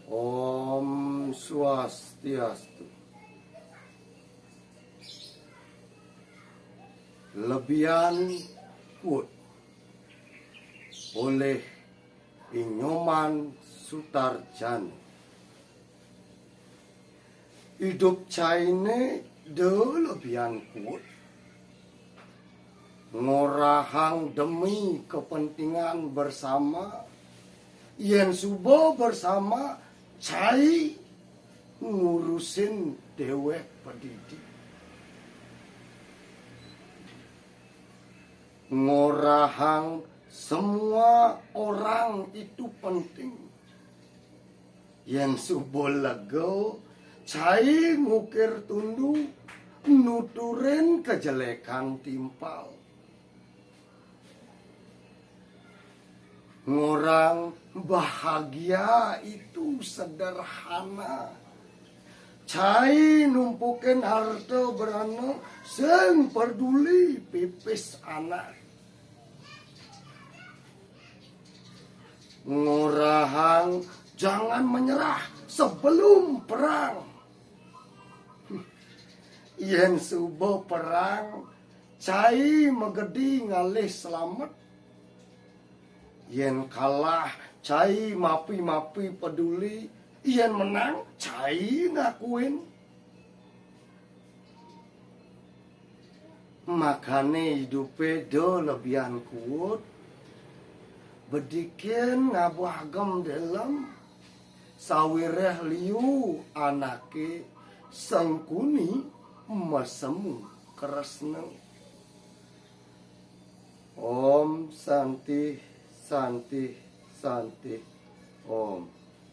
Om Swastiastu. Lebihan Kut oleh Inyoman Sutarjani. Hidup China de lebihan Kut, ngorahang demi kepentingan bersama, yen subo bersama cai ngurusin dewek pendidik. Ngorahang semua orang itu penting. Yen subo lego cai ngukir tundu nuturin kejelekan timpal. Ngorang bahagia itu sederhana. Cai numpukin harta berana sing peduli pipis anak. Ngorahang jangan menyerah sebelum perang. Yen subuh perang, cai megedi ngalih selamat. Yen kalah, cai mapi-mapi peduli. Yen menang, cai ngakuin. Makane hidupe do lebihan Kut. Bedikin ngabagem dalam sawireh liu anake sengkuni mesemu kresna. Om Santi Santi Santi Om.